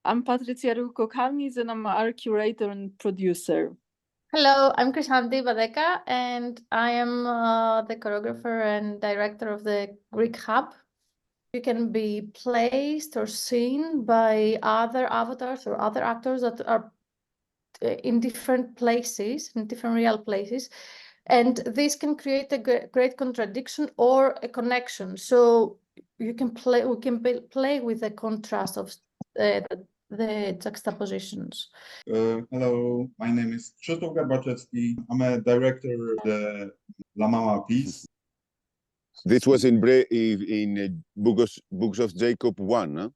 I'm Patricia Ruko-Kalnis, and I'm our curator and producer. Hello, I'm Krishanti Badeka, and I am the choreographer and director of the Greek Hub. You can be placed or seen by other avatars or other actors that are in different places, in different real places. And this can create a great contradiction or a connection. So we can play with the contrast of the juxtapositions. Hello, my name is Krzysztof Garbaczewski. I'm a director of the La Mama piece. This was in Books of Jacob 1, huh?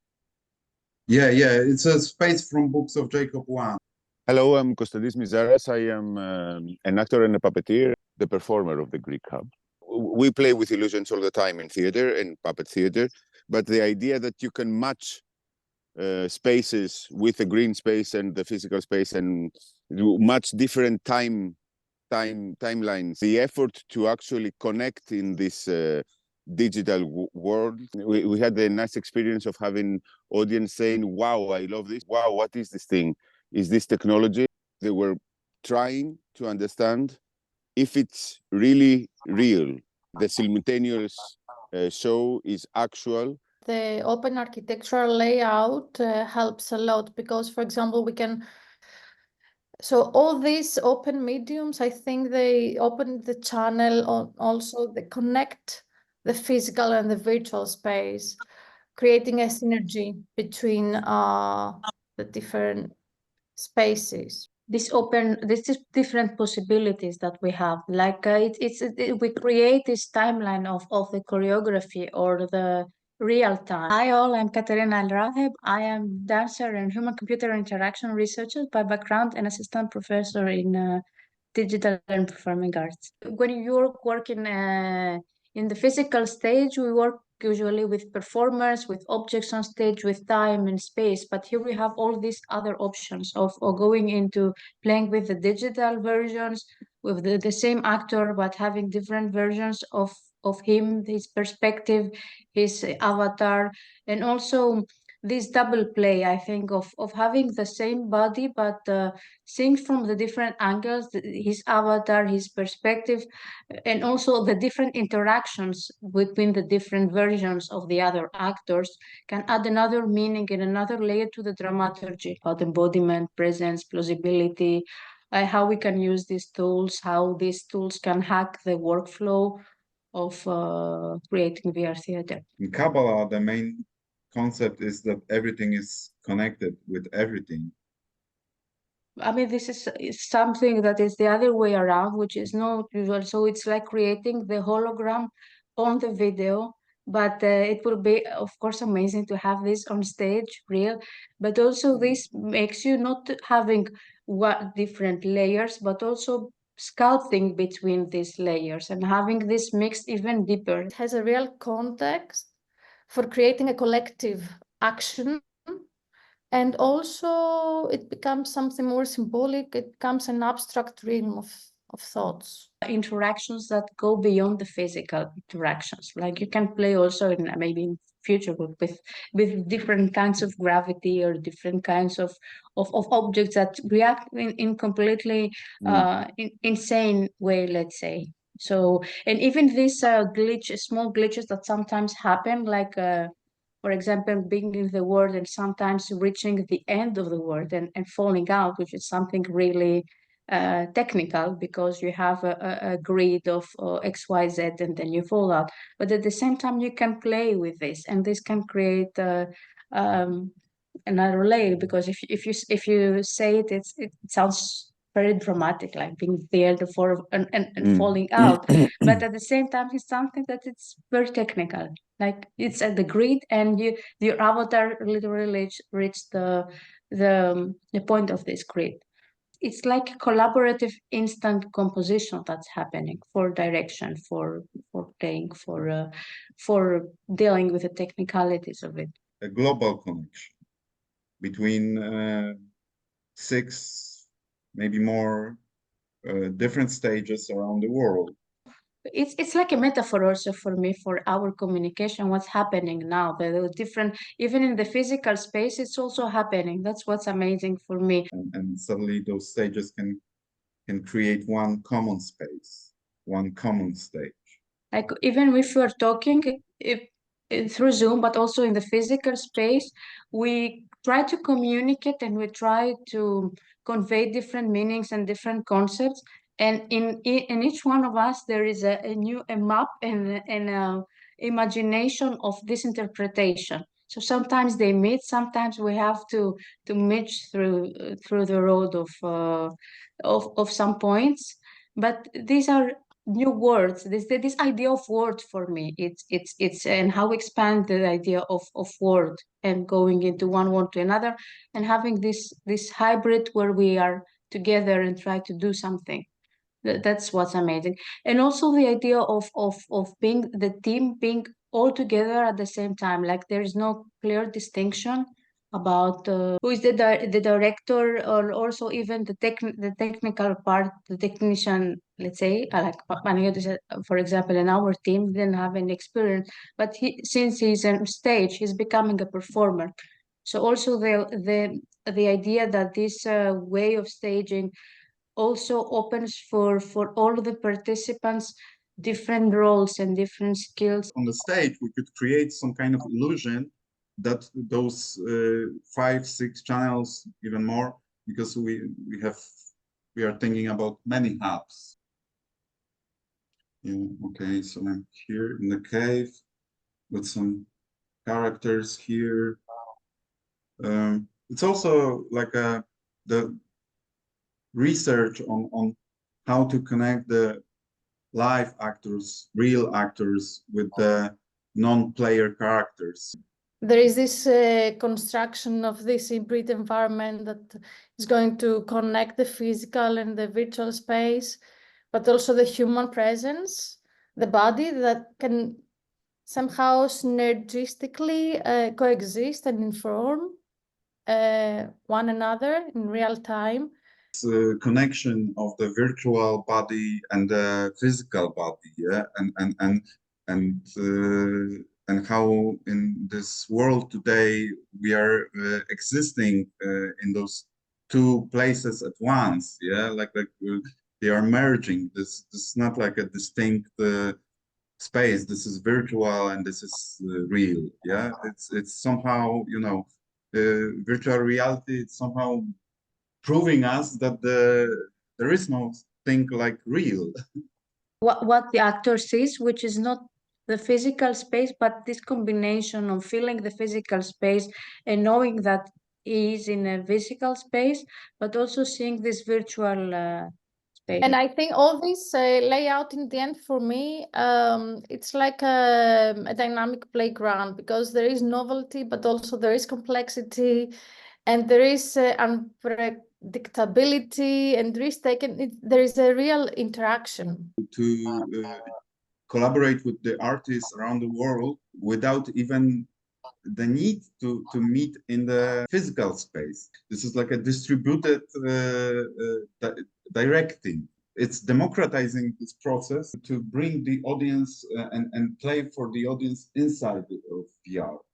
Yeah, it's a space from Books of Jacob 1. Hello, I'm Kostadis Mizaras. I am an actor and a puppeteer, the performer of the Greek Hub. We play with illusions all the time in theater and puppet theater, but the idea that you can match spaces with the green space and the physical space and do much different timelines. The effort to actually connect in this digital world. We had the nice experience of having audience saying, wow, I love this. Wow, what is this thing? Is this technology? They were trying to understand if it's really real. The simultaneous show is actual. The open architectural layout helps a lot because, for example, so all these open mediums, I think they open the channel on also they connect the physical and the virtual space, creating a synergy between the different spaces. These different possibilities that we have, like we create this timeline of the choreography or the real time. Hi all, I'm Katerina Al-Raheb. I am dancer and human-computer interaction researcher by background and assistant professor in digital and performing arts. When you work in the physical stage, we work usually with performers, with objects on stage, with time and space. But here we have all these other options of going into playing with the digital versions, with the same actor, but having different versions of him, his perspective, his avatar, and also this double play, I think, of having the same body, but seeing from the different angles, his avatar, his perspective, and also the different interactions between the different versions of the other actors can add another meaning and another layer to the dramaturgy about embodiment, presence, plausibility, how we can use these tools, how these tools can hack the workflow of creating VR theater. In Kabbalah, the main concept is that everything is connected with everything. I mean, this is something that is the other way around, which is not usual. So it's like creating the hologram on the video, but it will be, of course, amazing to have this on stage, real. But also this makes you not having different layers, but also sculpting between these layers and having this mixed even deeper. It has a real context for creating a collective action. And also it becomes something more symbolic. It becomes an abstract realm of thoughts. Interactions that go beyond the physical interactions. Like you can play also in maybe in future with different kinds of gravity or different kinds of objects that react in completely insane way, let's say. So, and even these small glitches that sometimes happen, like for example, being in the word and sometimes reaching the end of the word and falling out, which is something really technical because you have a grid of X, Y, Z, and then you fall out. But at the same time, you can play with this, and this can create another layer because if you say it, it sounds very dramatic, like being there and falling out. But at the same time, it's something that it's very technical. Like it's at the grid, and your avatar literally reach the point of this grid. It's like collaborative instant composition that's happening for direction, for playing, for dealing with the technicalities of it. A global connection between 6, maybe more different stages around the world. it's like a metaphor also for me for our communication, what's happening now. The different, even in the physical space, it's also happening. That's what's amazing for me. And suddenly those stages can create one common space, one common stage. Like even if we're talking through Zoom, but also in the physical space, we try to communicate and we try to convey different meanings and different concepts. And in each one of us, there is a map and a imagination of this interpretation. So sometimes they meet, sometimes we have to match through the road of some points. But these are new words. This idea of word for me, it's and how we expand the idea of word and going into one word to another and having this hybrid where we are together and try to do something. That's what's amazing. And also the idea of being the team being all together at the same time. Like there is no clear distinction about who is the director, or also even the technical part, the technician, let's say, like Panagiotis, for example, in our team didn't have any experience, but since he's on stage, he's becoming a performer. So also the idea that this way of staging also opens for all the participants different roles and different skills. On the stage, we could create some kind of illusion that those 5, 6 channels, even more, because we are thinking about many hubs. Yeah, okay, so I'm here in the cave with some characters here. It's also like the research on how to connect the live actors, real actors, with the non-player characters. There is this construction of this hybrid environment that is going to connect the physical and the virtual space, but also the human presence, the body that can somehow synergistically coexist and inform one another in real time. Connection of the virtual body and the physical body, yeah, and how in this world today we are existing in those two places at once, yeah, like they are merging. This is not like a distinct space. This is virtual and this is real, yeah. It's somehow, you know, virtual reality. It's somehow proving us that there is no thing like real. What the actor sees, which is not the physical space, but this combination of feeling the physical space and knowing that he is in a physical space, but also seeing this virtual space. And I think all this layout in the end for me, it's like a dynamic playground, because there is novelty, but also there is complexity, and there is unpredictability and risk taken. There is a real interaction. To collaborate with the artists around the world without even the need to meet in the physical space. This is like a distributed directing. It's democratizing this process to bring the audience and play for the audience inside of VR.